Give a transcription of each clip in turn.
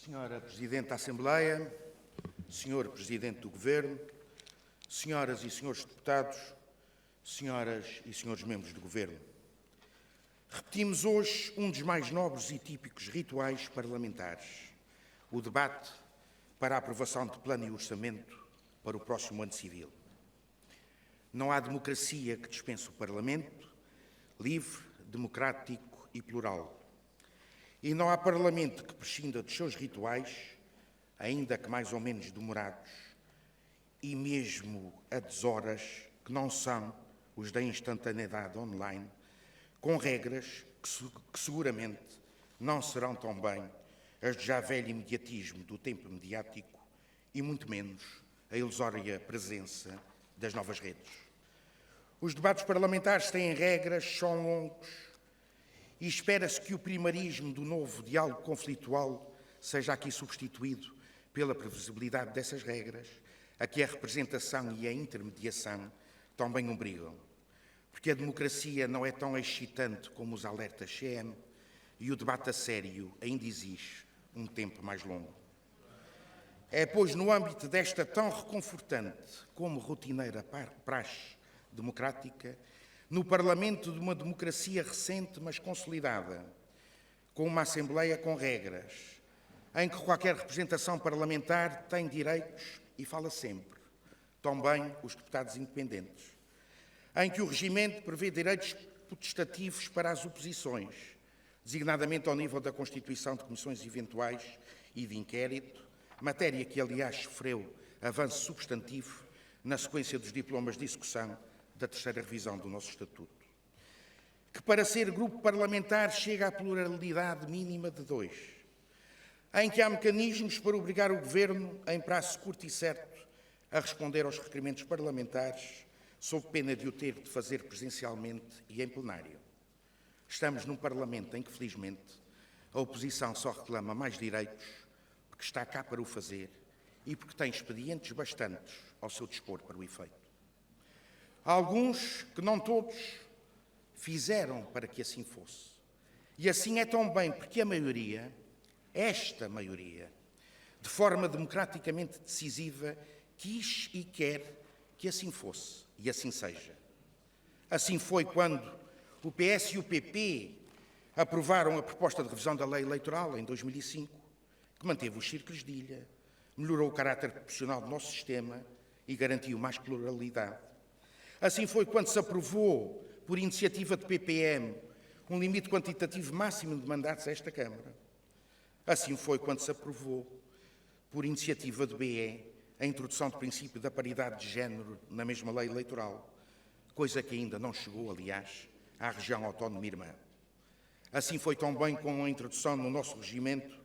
Senhora Presidente da Assembleia, Senhor Presidente do Governo, Senhoras e Senhores Deputados, Senhoras e Senhores Membros do Governo. Repetimos hoje um dos mais nobres e típicos rituais parlamentares, o debate para a aprovação de plano e orçamento para o próximo ano civil. Não há democracia que dispense o Parlamento, livre, democrático e plural. E não há Parlamento que prescinda dos seus rituais, ainda que mais ou menos demorados, e mesmo a deshoras que não são os da instantaneidade online, com regras que seguramente não serão tão bem as de já velho imediatismo do tempo mediático e muito menos a ilusória presença das novas redes. Os debates parlamentares têm regras, são longos, e espera-se que o primarismo do novo diálogo conflitual seja aqui substituído pela previsibilidade dessas regras, a que a representação e a intermediação também obrigam. Porque a democracia não é tão excitante como os alertas CM e o debate a sério ainda exige um tempo mais longo. É, pois, no âmbito desta tão reconfortante como rotineira praxe democrática, no Parlamento de uma democracia recente mas consolidada, com uma Assembleia com regras, em que qualquer representação parlamentar tem direitos e fala sempre, também os deputados independentes, em que o regimento prevê direitos potestativos para as oposições, designadamente ao nível da constituição de comissões eventuais e de inquérito, matéria que, aliás, sofreu avanço substantivo na sequência dos diplomas de execução da terceira revisão do nosso Estatuto, que para ser grupo parlamentar chega à pluralidade mínima de 2, em que há mecanismos para obrigar o Governo, em prazo curto e certo, a responder aos requerimentos parlamentares, sob pena de o ter de fazer presencialmente e em plenário. Estamos num Parlamento em que, felizmente, a oposição só reclama mais direitos porque está cá para o fazer e porque tem expedientes bastantes ao seu dispor para o efeito. Alguns, que não todos, fizeram para que assim fosse. E assim é tão bem porque a maioria, esta maioria, de forma democraticamente decisiva, quis e quer que assim fosse e assim seja. Assim foi quando o PS e o PP aprovaram a proposta de revisão da lei eleitoral em 2005, que manteve os círculos de ilha, melhorou o caráter proporcional do nosso sistema e garantiu mais pluralidade. Assim foi quando se aprovou, por iniciativa de PPM, um limite quantitativo máximo de mandatos a esta Câmara. Assim foi quando se aprovou, por iniciativa do BE, a introdução do princípio da paridade de género na mesma lei eleitoral, coisa que ainda não chegou, aliás, à região autónoma irmã. Assim foi também com a introdução no nosso regimento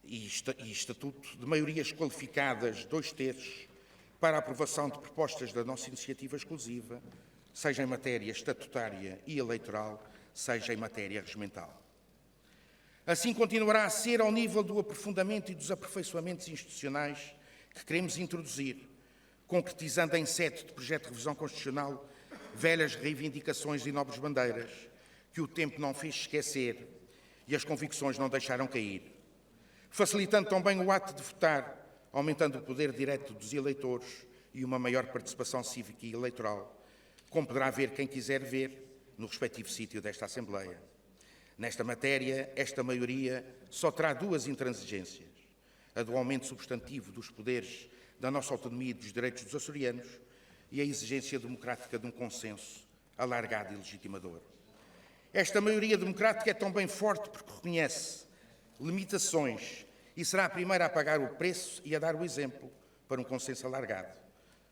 e estatuto de maiorias qualificadas 2/3 para a aprovação de propostas da nossa iniciativa exclusiva, seja em matéria estatutária e eleitoral, seja em matéria regimental. Assim continuará a ser ao nível do aprofundamento e dos aperfeiçoamentos institucionais que queremos introduzir, concretizando em sede de projeto de revisão constitucional velhas reivindicações e nobres bandeiras que o tempo não fez esquecer e as convicções não deixaram cair, facilitando também o ato de votar, aumentando o poder direto dos eleitores e uma maior participação cívica e eleitoral, como poderá ver quem quiser ver no respectivo sítio desta Assembleia. Nesta matéria, esta maioria só terá 2 intransigências: a do aumento substantivo dos poderes da nossa autonomia e dos direitos dos açorianos e a exigência democrática de um consenso alargado e legitimador. Esta maioria democrática é também forte porque reconhece limitações e será a primeira a pagar o preço e a dar o exemplo para um consenso alargado,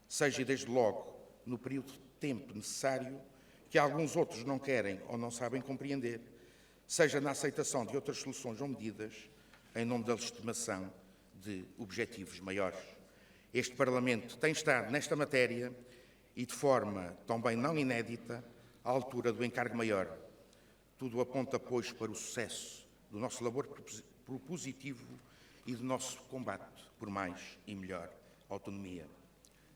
seja desde logo no período de tempo necessário que alguns outros não querem ou não sabem compreender, seja na aceitação de outras soluções ou medidas em nome da legitimação de objetivos maiores. Este Parlamento tem estado nesta matéria e de forma também não inédita à altura do encargo maior. Tudo aponta, pois, para o sucesso do nosso labor propositivo e do nosso combate por mais e melhor autonomia.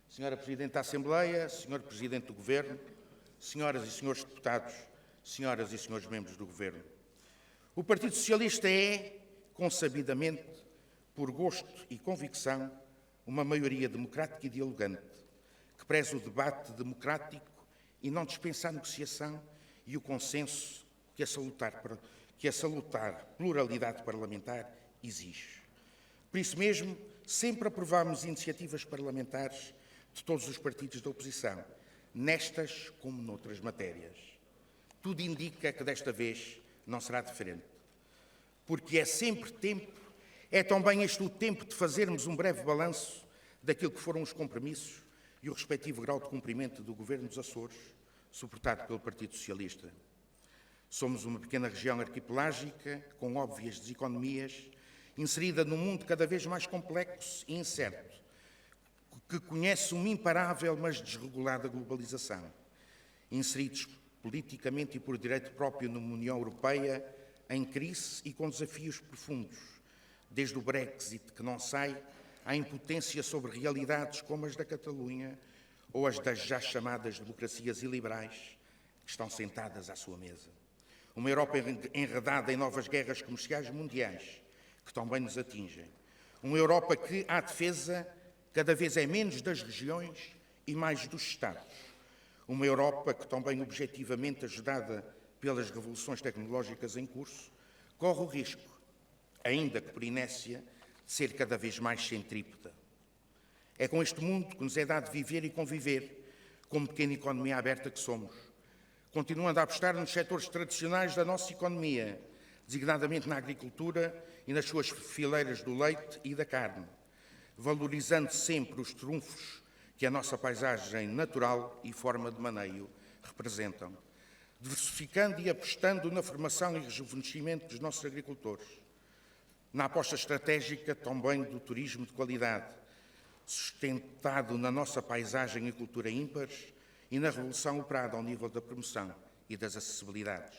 Senhora Presidente da Assembleia, Senhor Presidente do Governo, Senhoras e Senhores Deputados, Senhoras e Senhores Membros do Governo, o Partido Socialista é, consabidamente, por gosto e convicção, uma maioria democrática e dialogante, que preza o debate democrático e não dispensa a negociação e o consenso que a salutar pluralidade parlamentar exige. Por isso mesmo, sempre aprovamos iniciativas parlamentares de todos os partidos da oposição, nestas como noutras matérias. Tudo indica que desta vez não será diferente. Porque é sempre tempo, é também este o tempo de fazermos um breve balanço daquilo que foram os compromissos e o respectivo grau de cumprimento do Governo dos Açores, suportado pelo Partido Socialista. Somos uma pequena região arquipelágica, com óbvias deseconomias, inserida num mundo cada vez mais complexo e incerto, que conhece uma imparável, mas desregulada globalização. Inseridos politicamente e por direito próprio numa União Europeia em crise e com desafios profundos, desde o Brexit que não sai, à impotência sobre realidades como as da Catalunha ou as das já chamadas democracias iliberais que estão sentadas à sua mesa. Uma Europa enredada em novas guerras comerciais mundiais que também nos atingem. Uma Europa que, à defesa, cada vez é menos das regiões e mais dos Estados. Uma Europa que, também objetivamente ajudada pelas revoluções tecnológicas em curso, corre o risco, ainda que por inércia, de ser cada vez mais centrípeta. É com este mundo que nos é dado viver e conviver, como pequena economia aberta que somos, continuando a apostar nos setores tradicionais da nossa economia, designadamente na agricultura e nas suas fileiras do leite e da carne, valorizando sempre os trunfos que a nossa paisagem natural e forma de maneio representam, diversificando e apostando na formação e rejuvenescimento dos nossos agricultores, na aposta estratégica também do turismo de qualidade, sustentado na nossa paisagem e cultura ímpares e na revolução operada ao nível da promoção e das acessibilidades,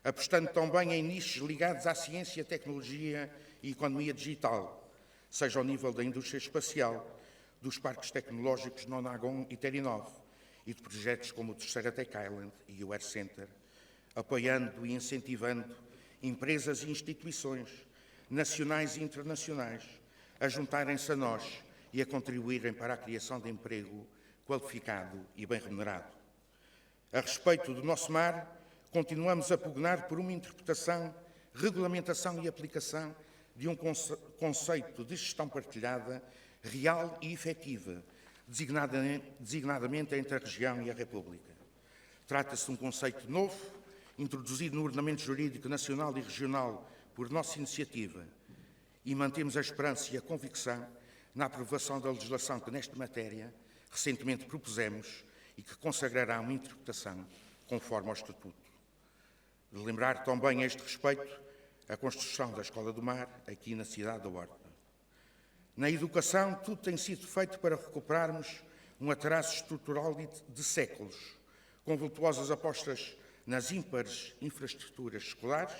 apostando também em nichos ligados à ciência, tecnologia e economia digital, seja ao nível da indústria espacial, dos parques tecnológicos Nonagon e Terinov e de projetos como o Terceira Tech Island e o Air Center, apoiando e incentivando empresas e instituições nacionais e internacionais a juntarem-se a nós e a contribuírem para a criação de emprego qualificado e bem remunerado. A respeito do nosso mar, continuamos a pugnar por uma interpretação, regulamentação e aplicação de um conceito de gestão partilhada, real e efetiva, designadamente entre a região e a República. Trata-se de um conceito novo, introduzido no ordenamento jurídico nacional e regional por nossa iniciativa, e mantemos a esperança e a convicção na aprovação da legislação que, nesta matéria, recentemente propusemos e que consagrará uma interpretação conforme ao Estatuto. De lembrar também a este respeito a construção da Escola do Mar, aqui na cidade da Horta. Na educação, tudo tem sido feito para recuperarmos um atraso estrutural de séculos, com vultuosas apostas nas ímpares infraestruturas escolares.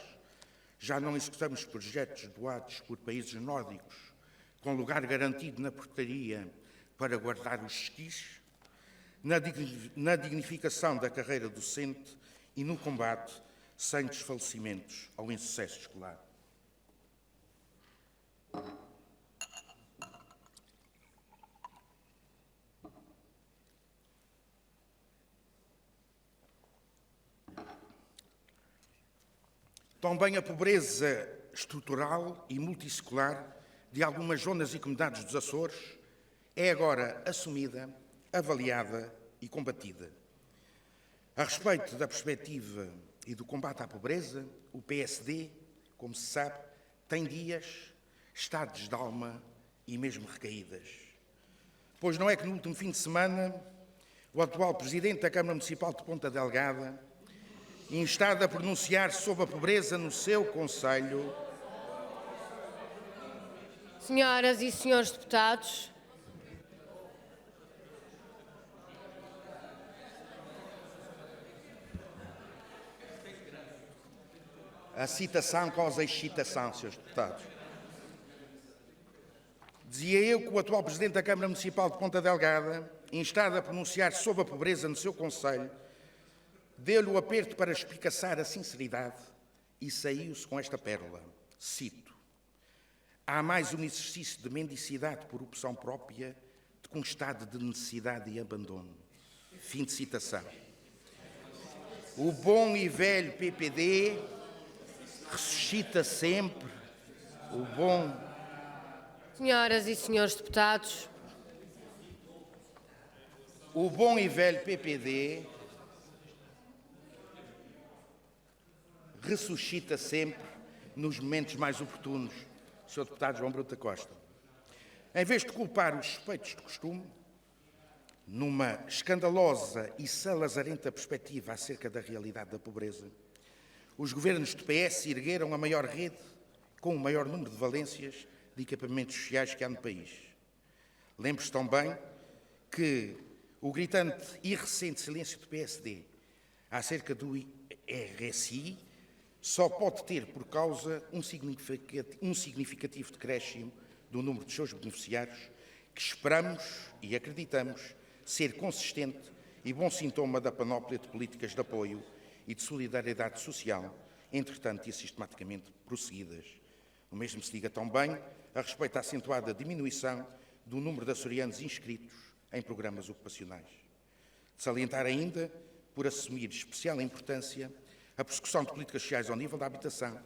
Já não executamos projetos doados por países nórdicos, com lugar garantido na portaria para guardar os esquis, na dignificação da carreira docente e no combate sem desfalecimentos ao insucesso escolar. Também a pobreza estrutural e multissecular de algumas zonas e comunidades dos Açores é agora assumida, avaliada e combatida. A respeito da perspectiva e do combate à pobreza, o PSD, como se sabe, tem dias, estados de alma e mesmo recaídas. Pois não é que no último fim de semana o atual Presidente da Câmara Municipal de Ponta Delgada, instado a pronunciar sobre a pobreza no seu concelho. Senhoras e senhores deputados, a citação causa excitação, senhores deputados. Dizia eu que o atual Presidente da Câmara Municipal de Ponta Delgada, instado a pronunciar sobre a pobreza no seu concelho, deu-lhe o aperto para espicaçar a sinceridade e saiu-se com esta pérola. Cito: há mais um exercício de mendicidade por opção própria do que um estado de necessidade e abandono. Fim de citação. O bom e velho PPD ressuscita sempre. O bom... Senhoras e senhores deputados, O bom e velho PPD ressuscita sempre nos momentos mais oportunos. Sr. Deputado João Bruto da Costa. Em vez de culpar os suspeitos de costume, numa escandalosa e salazarenta perspectiva acerca da realidade da pobreza, os governos do PS ergueram a maior rede, com o maior número de valências de equipamentos sociais que há no país. Lembre-se também que o gritante e recente silêncio do PSD acerca do RSI só pode ter por causa um significativo decréscimo do número de seus beneficiários, que esperamos e acreditamos ser consistente e bom sintoma da panóplia de políticas de apoio e de solidariedade social, entretanto e sistematicamente prosseguidas. O mesmo se diga também a respeito da acentuada diminuição do número de açorianos inscritos em programas ocupacionais. De salientar ainda, por assumir especial importância, a prossecução de políticas sociais ao nível da habitação,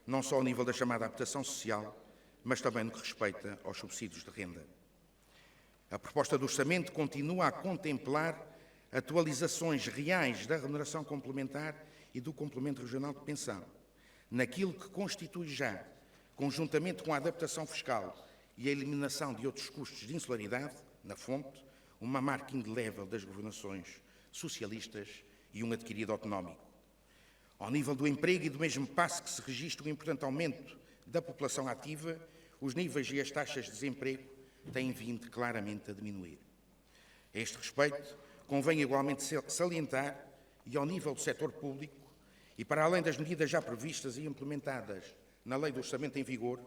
não só ao nível da chamada habitação social, mas também no que respeita aos subsídios de renda. A proposta do orçamento continua a contemplar atualizações reais da remuneração complementar e do complemento regional de pensão, naquilo que constitui já, conjuntamente com a adaptação fiscal e a eliminação de outros custos de insularidade, na fonte, uma marca indelével das governações socialistas e um adquirido autonómico. Ao nível do emprego e do mesmo passo que se registra um importante aumento da população ativa, os níveis e as taxas de desemprego têm vindo claramente a diminuir. A este respeito, convém igualmente salientar, e ao nível do setor público, e para além das medidas já previstas e implementadas na Lei do Orçamento em vigor,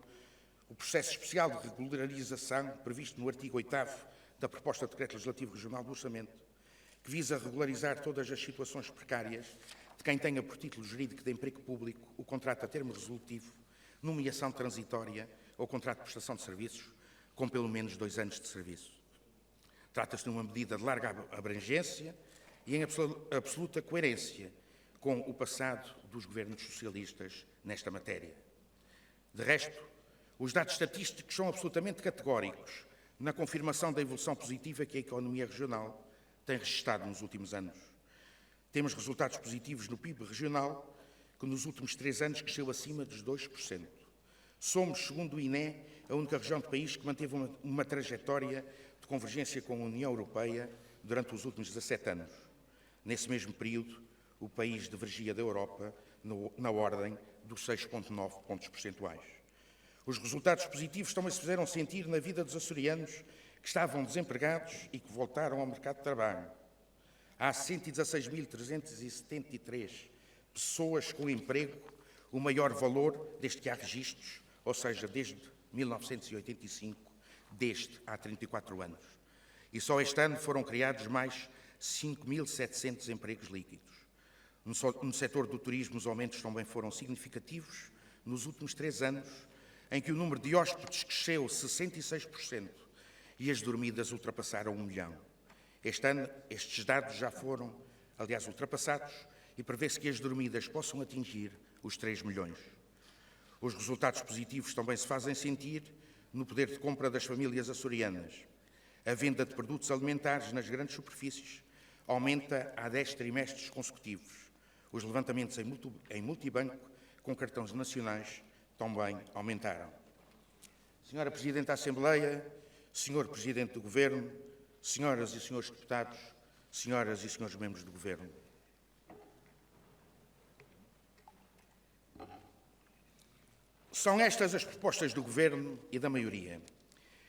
o processo especial de regularização previsto no artigo 8º da proposta de Decreto Legislativo Regional do Orçamento, que visa regularizar todas as situações precárias de quem tenha por título jurídico de emprego público o contrato a termo resolutivo, nomeação transitória ou contrato de prestação de serviços com pelo menos 2 anos de serviço. Trata-se de uma medida de larga abrangência e em absoluta coerência com o passado dos governos socialistas nesta matéria. De resto, os dados estatísticos são absolutamente categóricos na confirmação da evolução positiva que a economia regional tem registrado nos últimos anos. Temos resultados positivos no PIB regional, que nos últimos 3 anos cresceu acima dos 2%. Somos, segundo o INE, a única região do país que manteve uma trajetória de convergência com a União Europeia durante os últimos 17 anos. Nesse mesmo período, o país divergia da Europa na ordem dos 6,9 pontos percentuais. Os resultados positivos também se fizeram sentir na vida dos açorianos que estavam desempregados e que voltaram ao mercado de trabalho. Há 116.373 pessoas com emprego, o maior valor desde que há registros, ou seja, desde 1985, desde há 34 anos. E só este ano foram criados mais 5.700 empregos líquidos. No setor do turismo, os aumentos também foram significativos nos últimos 3 anos, em que o número de hóspedes cresceu 66% e as dormidas ultrapassaram 1 milhão. Este ano, estes dados já foram, aliás, ultrapassados e prevê-se que as dormidas possam atingir os 3 milhões. Os resultados positivos também se fazem sentir no poder de compra das famílias açorianas. A venda de produtos alimentares nas grandes superfícies aumenta há 10 trimestres consecutivos. Os levantamentos em multibanco com cartões nacionais também aumentaram. Senhora Presidente da Assembleia, Senhor Presidente do Governo, Senhoras e Senhores Deputados, Senhoras e Senhores Membros do Governo. São estas as propostas do Governo e da maioria,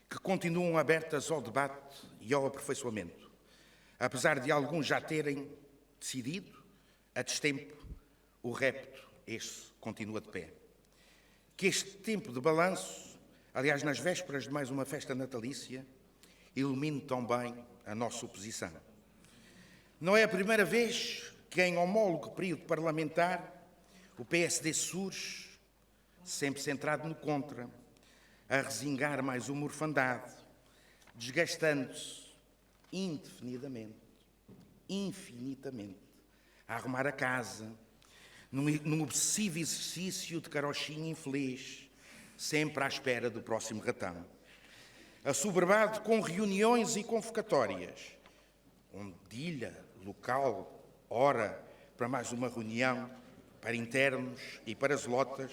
que continuam abertas ao debate e ao aperfeiçoamento, apesar de alguns já terem decidido, a destempo, o repto, este continua de pé. Que este tempo de balanço, aliás, nas vésperas de mais uma festa natalícia, ilumine também a nossa oposição. Não é a primeira vez que, em homólogo período parlamentar, o PSD surge, sempre centrado no contra, a resingar mais uma orfandade, desgastando-se indefinidamente, infinitamente, a arrumar a casa, num obsessivo exercício de carochinha infeliz, sempre à espera do próximo ratão. Assoberbado com reuniões e convocatórias, onde ilha, local, hora para mais uma reunião, para internos e para zelotas,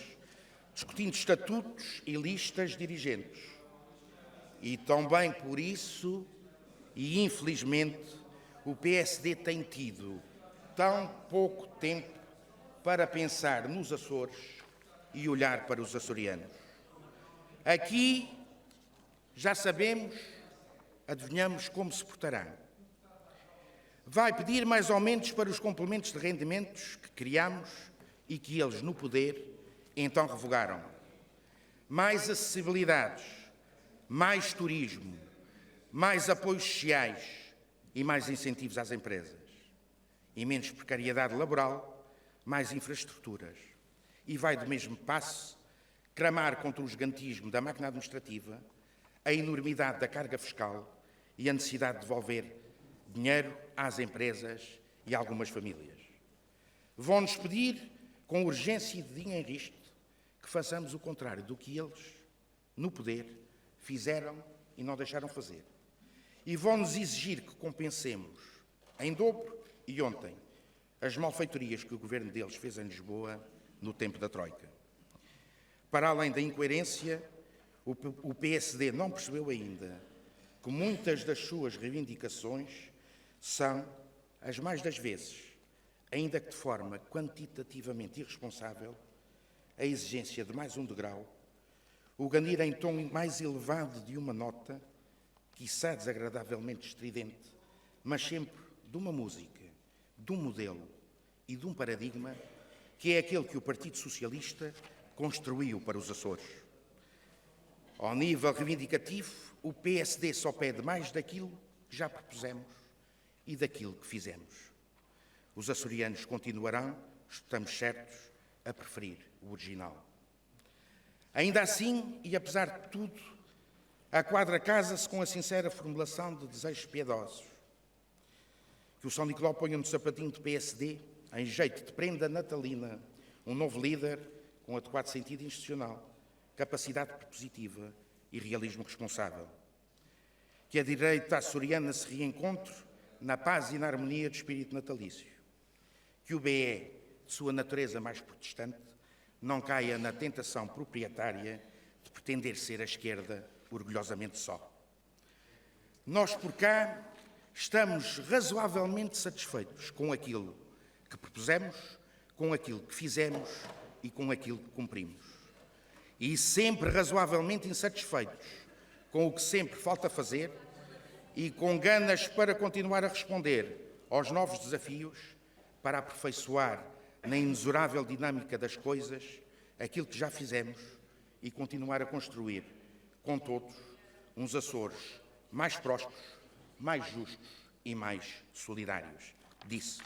discutindo estatutos e listas dirigentes. E também por isso, e infelizmente, o PSD tem tido tão pouco tempo para pensar nos Açores e olhar para os açorianos. Aqui já sabemos, adivinhamos como se portará. Vai pedir mais aumentos para os complementos de rendimentos que criamos e que eles, no poder, então revogaram. Mais acessibilidades, mais turismo, mais apoios sociais e mais incentivos às empresas. E menos precariedade laboral, mais infraestruturas. E vai do mesmo passo cramar contra o gigantismo da máquina administrativa, a enormidade da carga fiscal e a necessidade de devolver dinheiro às empresas e a algumas famílias. Vão-nos pedir, com urgência e dedinho em riste, que façamos o contrário do que eles, no poder, fizeram e não deixaram fazer. E vão-nos exigir que compensemos, em dobro e ontem, as malfeitorias que o governo deles fez em Lisboa no tempo da Troika. Para além da incoerência, o PSD não percebeu ainda que muitas das suas reivindicações são, as mais das vezes, ainda que de forma quantitativamente irresponsável, a exigência de mais um degrau, o ganir em tom mais elevado de uma nota, quiçá desagradavelmente estridente, mas sempre de uma música, de um modelo e de um paradigma que é aquele que o Partido Socialista construiu para os Açores. Ao nível reivindicativo, o PSD só pede mais daquilo que já propusemos e daquilo que fizemos. Os açorianos continuarão, estamos certos, a preferir o original. Ainda assim, e apesar de tudo, a quadra casa-se com a sincera formulação de desejos piedosos. Que o São Nicolau ponha no sapatinho do PSD, em jeito de prenda natalina, um novo líder com adequado sentido institucional, capacidade propositiva e realismo responsável. Que a direita açoriana se reencontre na paz e na harmonia do espírito natalício. Que o BE, de sua natureza mais protestante, não caia na tentação proprietária de pretender ser a esquerda orgulhosamente só. Nós, por cá, estamos razoavelmente satisfeitos com aquilo que propusemos, com aquilo que fizemos e com aquilo que cumprimos. E sempre razoavelmente insatisfeitos com o que sempre falta fazer e com ganas para continuar a responder aos novos desafios, para aperfeiçoar na imensurável dinâmica das coisas aquilo que já fizemos e continuar a construir, com todos, uns Açores mais prósperos, mais justos e mais solidários. Disse.